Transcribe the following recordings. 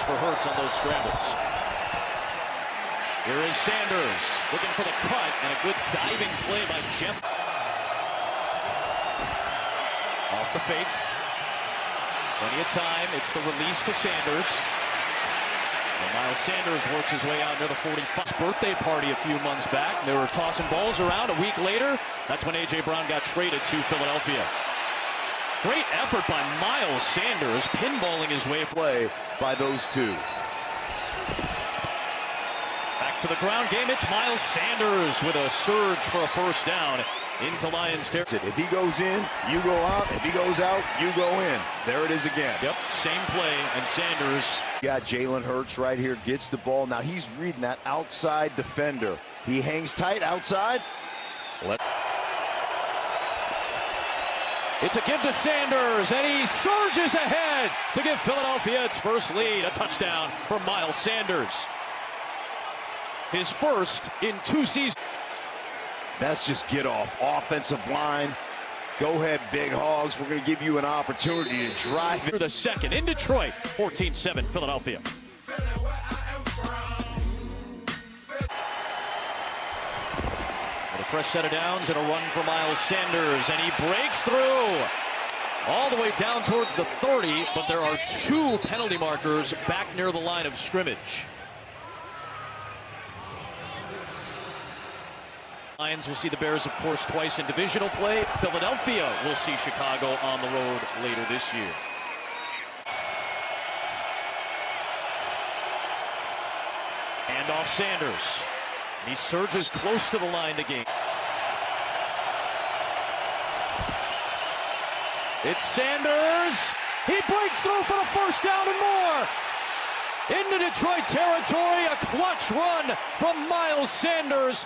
for Hurts on those scrambles. Here is Sanders looking for the cut, and a good diving play by Jeff. Off the fake. Plenty of time. It's the release to Sanders. And Miles Sanders works his way out near the 45th birthday party a few months back. They were tossing balls around. A week later, that's when A.J. Brown got traded to Philadelphia. Great effort by Miles Sanders, pinballing his way. Play by those two. Back to the ground game. It's Miles Sanders with a surge for a first down into Lions territory. If he goes in, you go out. If he goes out, you go in. There it is again. Yep, same play, and Sanders. Got Jalen Hurts right here, gets the ball. Now he's reading that outside defender. He hangs tight outside. It's a give to Sanders, and he surges ahead to give Philadelphia its first lead. A touchdown for Miles Sanders. His first in 2 seasons. That's just get off. Offensive line. Go ahead, Big Hogs. We're going to give you an opportunity to drive through the second in Detroit. 14-7 Philadelphia. With a fresh set of downs and a run for Miles Sanders, and he breaks through all the way down towards the 30, but there are 2 penalty markers back near the line of scrimmage. Lions will see the Bears, of course, twice in divisional play. Philadelphia will see Chicago on the road later this year. Hand off Sanders. He surges close to the line to gain. It's Sanders. He breaks through for the first down and more. Into Detroit territory, a clutch run from Miles Sanders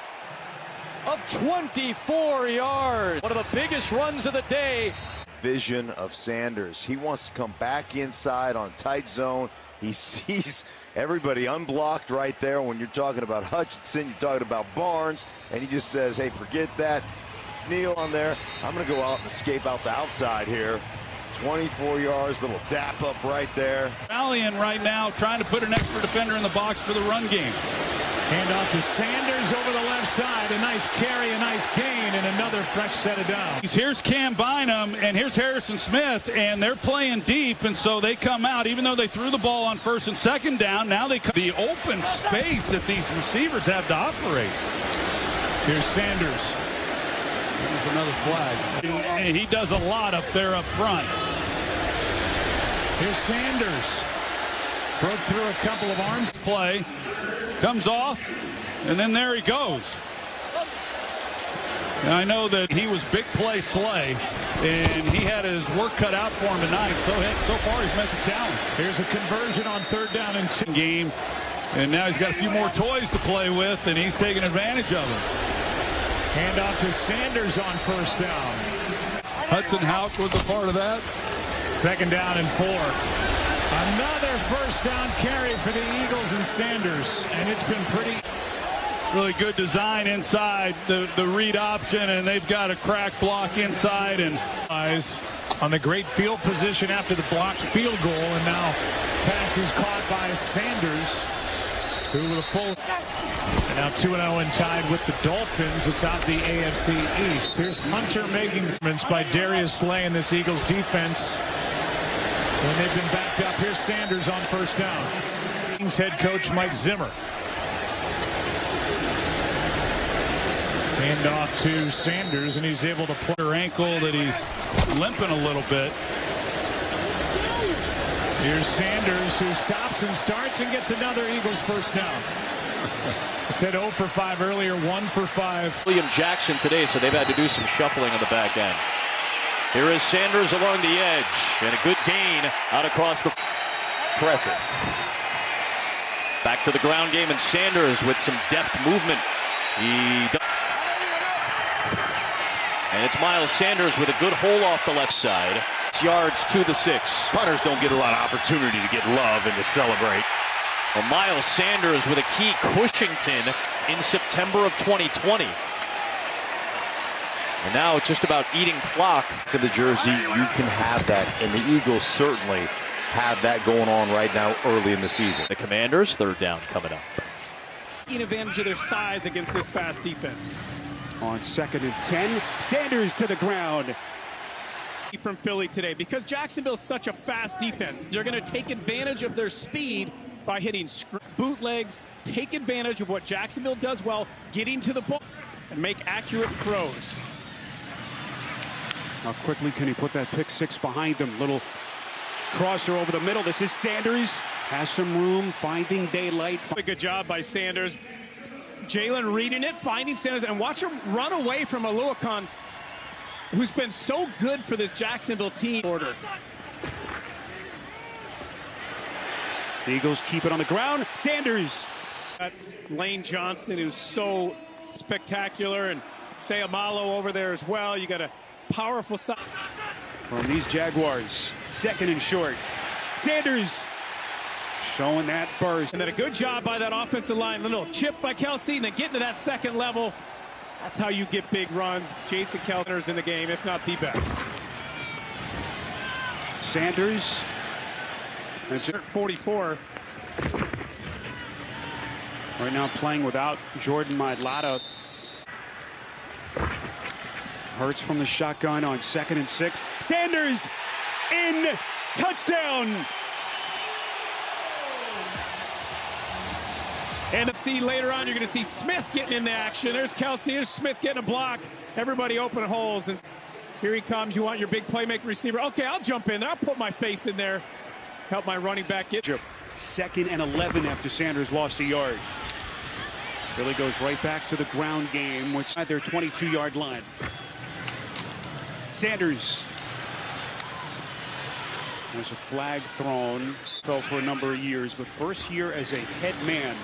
of 24 yards. One of the biggest runs of the day. Vision of Sanders. He wants to come back inside on tight zone. He sees everybody unblocked right there. When you're talking about Hutchinson, you're talking about Barnes, and he just says, hey, forget that. Kneel on there. I'm going to go out and escape out the outside here. 24 yards, little dap up right there. Rallying right now, trying to put an extra defender in the box for the run game. Hand off to Sanders over the left side. A nice carry, a nice gain, and another fresh set of downs. Here's Cam Bynum, and here's Harrison Smith, and they're playing deep, and so they come out. Even though they threw the ball on first and second down, now they come the open space that these receivers have to operate. Here's Sanders. There's another flag. And he does a lot up there up front. Here's Sanders. Broke through a couple of arms. Play. Comes off, and then there he goes. And I know that he was big play Slay, and he had his work cut out for him tonight. So far, he's met the challenge. Here's a conversion on 3rd down and 2. Game, and now he's got a few more toys to play with, and he's taking advantage of it. Hand off to Sanders on 1st down. Hudson Houck was a part of that. 2nd down and 4. Another first down carry for the Eagles and Sanders, and it's been pretty. Really good design inside the read option, and they've got a crack block inside, and eyes on the great field position after the blocked field goal, and now pass is caught by Sanders, who with a full. And now 2-0 and tied with the Dolphins atop the AFC East. Here's Hunter making by Darius Slay in this Eagles defense. When they've been backed up, here's Sanders on 1st down. Kings head coach Mike Zimmer. Hand off to Sanders, and he's able to play her ankle that he's limping a little bit. Here's Sanders, who stops and starts and gets another Eagles first down. I said 0 for 5 earlier, 1 for 5. William Jackson today, so they've had to do some shuffling on the back end. Here is Sanders along the edge, and a good gain out across the. Impressive. Back to the ground game, and Sanders with some deft movement. And it's Miles Sanders with a good hole off the left side. 6 yards to the 6. Punters don't get a lot of opportunity to get love and to celebrate. Well, Miles Sanders with a key Cushington in September of 2020. And now just about eating clock. Look at the jersey, you can have that, and the Eagles certainly have that going on right now early in the season. The Commanders, third down coming up. Taking advantage of their size against this fast defense. On 2nd and 10, Sanders to the ground. From Philly today, because Jacksonville's such a fast defense, they're going to take advantage of their speed by hitting bootlegs, take advantage of what Jacksonville does well, getting to the ball, and make accurate throws. How quickly can he put that pick six behind them? Little crosser over the middle. This is Sanders. Has some room, finding daylight. A good job by Sanders. Jalen reading it, finding Sanders, and watch him run away from Oluokun, who's been so good for this Jacksonville team. Order. The Eagles keep it on the ground. Sanders. Lane Johnson, who's so spectacular, and Sayamalo over there as well. You got a powerful side. From these Jaguars, 2nd and short. Sanders showing that burst. And then a good job by that offensive line. A little chip by Kelce, and then getting to that second level. That's how you get big runs. Jason Kelce's in the game, if not the best. Sanders. 44. Right now playing without Jordan Mailata. Hurts from the shotgun on 2nd and 6. Sanders in, touchdown. And see later on, you're going to see Smith getting in the action. There's Kelce, there's Smith getting a block. Everybody open holes. And here he comes. You want your big playmaker receiver. Okay, I'll jump in there. I'll put my face in there. Help my running back get. 2nd and 11 after Sanders lost a yard. Philly goes right back to the ground game, which at their 22-yard line. Sanders. There's a flag thrown. Fell for a number of years, but first year as a head man.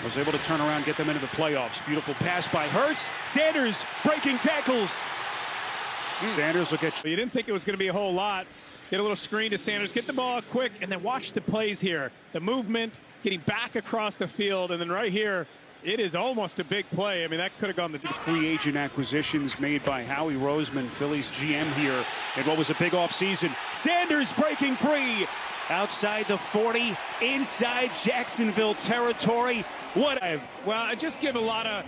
Was able to turn around, get them into the playoffs. Beautiful pass by Hurts. Sanders breaking tackles. Sanders will get. You didn't think it was going to be a whole lot. Get a little screen to Sanders, get the ball quick, and then watch the plays here. The movement, getting back across the field, and then right here, it is almost a big play. I mean, that could have gone the free agent acquisitions made by Howie Roseman, Phillies GM here, in what was a big offseason. Sanders breaking free outside the 40, inside Jacksonville territory. What a... Well, I just give a lot of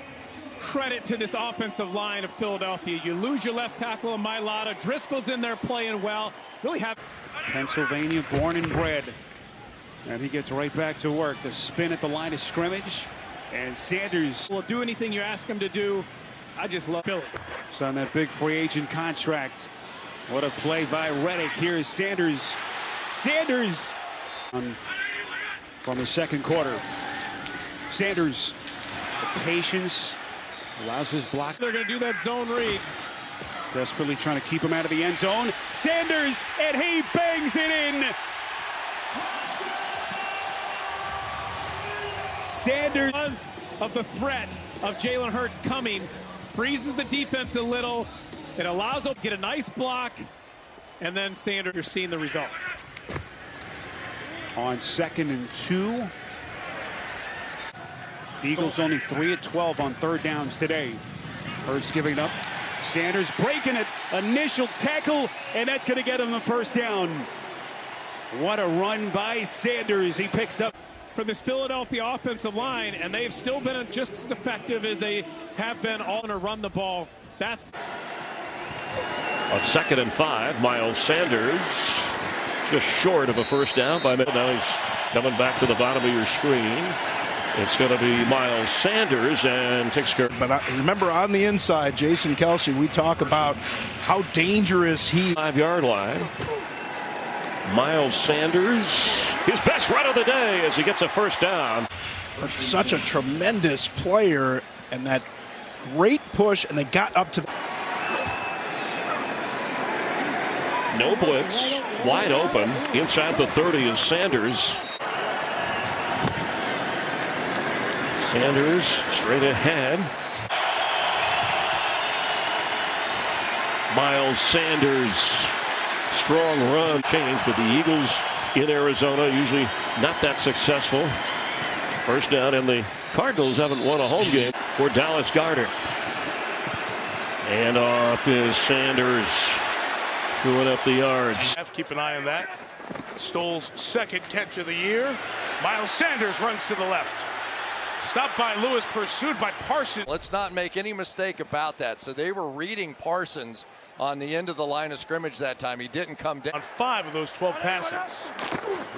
credit to this offensive line of Philadelphia. You lose your left tackle in Mailata. Driscoll's in there playing well. Really have Pennsylvania, born and bred. And he gets right back to work. The spin at the line of scrimmage. And Sanders will do anything you ask him to do. I just love Philly. It's on that big free agent contract. What a play by Reddick. Here's Sanders. Sanders from the second quarter. Sanders, the patience, allows his block. They're going to do that zone read. Desperately trying to keep him out of the end zone. Sanders, and he bangs it in. Sanders. Because of the threat of Jalen Hurts coming, freezes the defense a little. It allows them to get a nice block, and then Sanders, you're seeing the results. On 2nd and 2. Eagles only 3 of 12 on third downs today. Hurts giving it up. Sanders breaking it. Initial tackle, and that's going to get him the first down. What a run by Sanders. He picks up. For this Philadelphia offensive line, and they've still been just as effective as they have been all to run the ball. That's on 2nd and 5. Miles Sanders just short of a first down by now he's coming back to the bottom of your screen. It's going to be Miles Sanders and takes care. But remember, on the inside, Jason Kelce, we talk about how dangerous he. 5-yard line. Miles Sanders, his best run of the day as he gets a first down. Such a tremendous player, and that great push, and they got up to the. No blitz, wide open. Inside the 30 is Sanders. Sanders straight ahead. Miles Sanders. Strong run change, but the Eagles in Arizona usually not that successful. First down, and the Cardinals haven't won a home game for Dallas Goedert. And off is Sanders, chewing up the yards. Keep an eye on that. Stoll's second catch of the year. Miles Sanders runs to the left. Stopped by Lewis, pursued by Parsons. Let's not make any mistake about that. So they were reading Parsons on the end of the line of scrimmage that time. He didn't come down. On 5 of those 12 passes.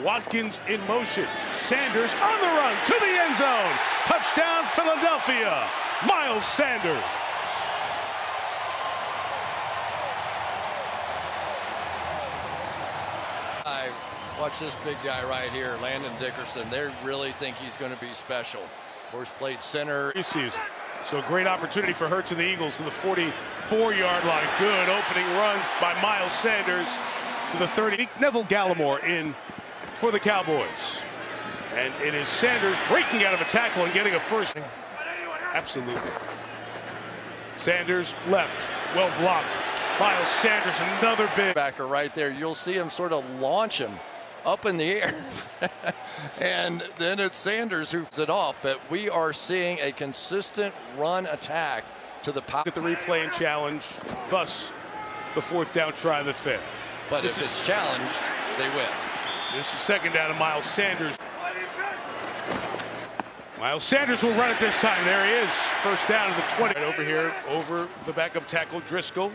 Watkins in motion. Sanders on the run to the end zone. Touchdown, Philadelphia. Miles Sanders. Watch this big guy right here, Landon Dickerson. They really think he's going to be special. Of course, played center. This season. So a great opportunity for Hurts and the Eagles to the 44-yard line. Good opening run by Miles Sanders to the 30. Neville Gallimore in for the Cowboys. And it is Sanders breaking out of a tackle and getting a first. Absolutely. Sanders left, well blocked. Miles Sanders, another big backer right there. You'll see him sort of launch him up in the air. And then it's Sanders who puts it off. But we are seeing a consistent run attack to the power. At the replay and challenge, thus the 4th down try that failed. But if it's challenged, they win. This is 2nd down to Miles Sanders. Miles Sanders will run it this time. There he is. 1st down to the 20. Right over here, over the backup tackle, Driscoll.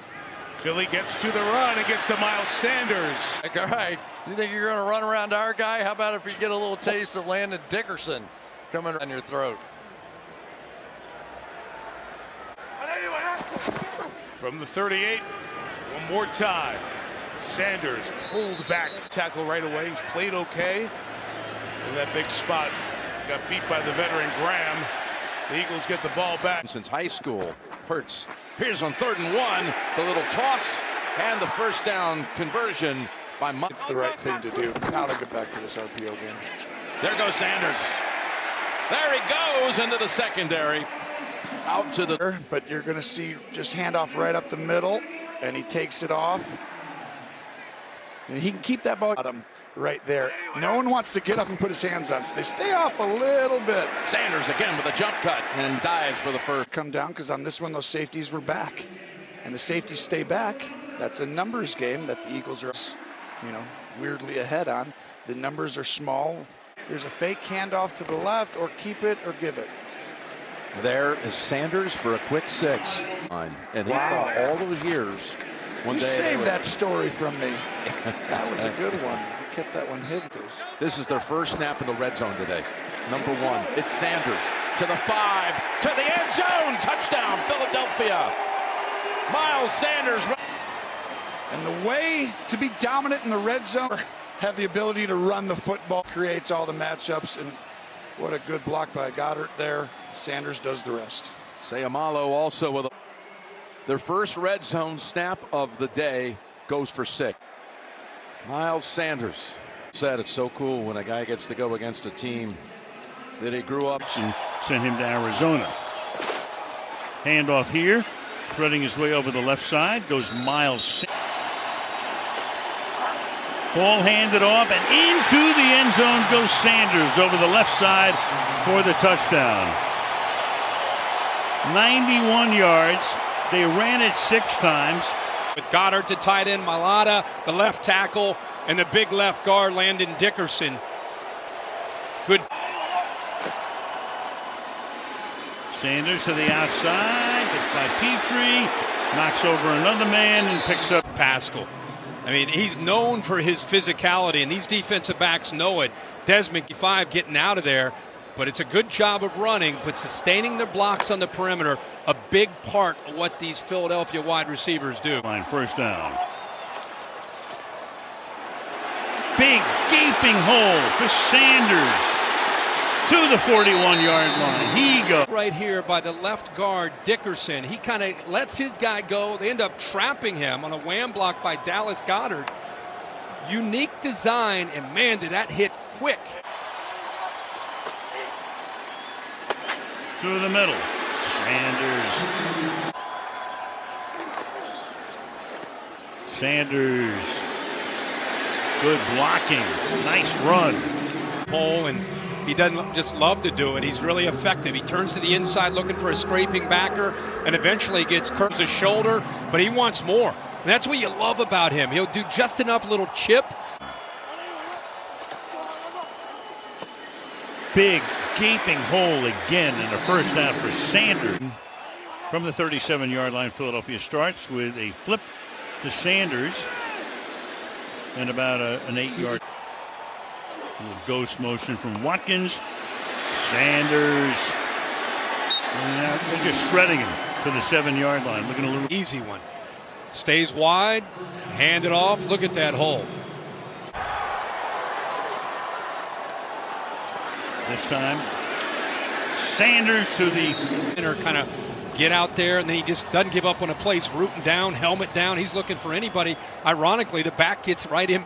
Philly gets to the run and gets to Miles Sanders. All right. You think you're going to run around our guy? How about if you get a little taste of Landon Dickerson coming down your throat? From the 38, one more time. Sanders pulled back, tackle right away. He's played okay. In that big spot, got beat by the veteran Graham. The Eagles get the ball back. Since high school, Hurts. Here's on 3rd and 1, the little toss and the 1st down conversion by Miles. It's the right thing to do. Now to get back to this RPO game. There goes Sanders. There he goes into the secondary. Out to the. But you're going to see just handoff right up the middle, and he takes it off. And he can keep that ball right there. No one wants to get up and put his hands on. So they stay off a little bit. Sanders again with a jump cut and dives for the first. Come down because on this one, those safeties were back. And the safeties stay back. That's a numbers game that the Eagles are, weirdly ahead on. The numbers are small. There's a fake handoff to the left, or keep it or give it. There is Sanders for a quick 6. And he thought all those years. You saved that story from me. That was a good one. We kept that one hidden. This is their first snap in the red zone today. Number 1, it's Sanders to the 5, to the end zone. Touchdown, Philadelphia. Miles Sanders. And the way to be dominant in the red zone, have the ability to run the football, creates all the matchups. And what a good block by Goddard there. Sanders does the rest. Sayamalo also with their first red zone snap of the day goes for 6. Miles Sanders said it's so cool when a guy gets to go against a team that he grew up. And sent him to Arizona. Handoff here, threading his way over the left side goes Miles. Ball handed off and into the end zone goes Sanders over the left side for the touchdown. 91 yards. They ran it 6 times. With Goddard to tight end, Malata, the left tackle, and the big left guard, Landon Dickerson. Good. Sanders to the outside, gets by Petrie, knocks over another man and picks up Pascal. I mean, he's known for his physicality, and these defensive backs know it. Desmond 5 getting out of there. But it's a good job of running, but sustaining their blocks on the perimeter, a big part of what these Philadelphia wide receivers do. 1st down. Big gaping hole for Sanders to the 41-yard line. He goes. Right here by the left guard, Dickerson. He kind of lets his guy go. They end up trapping him on a wham block by Dallas Goedert. Unique design, and man, did that hit quick. Through the middle. Sanders. Good blocking. Nice run. Pole, and he doesn't just love to do it. He's really effective. He turns to the inside looking for a scraping backer and eventually gets curves his shoulder, but he wants more. And that's what you love about him. He'll do just enough little chip. big gaping hole again in the first down for Sanders. From the 37-yard line, Philadelphia starts with a flip to Sanders and about an 8-yard ghost motion from Watkins. Sanders. And they're just shredding him to the 7-yard line. Looking a little easy one. Stays wide, hand it off. Look at that hole. This time, Sanders to the center, kind of get out there, and then he just doesn't give up on a play. He's rooting down, helmet down. He's looking for anybody. Ironically, the back gets right in.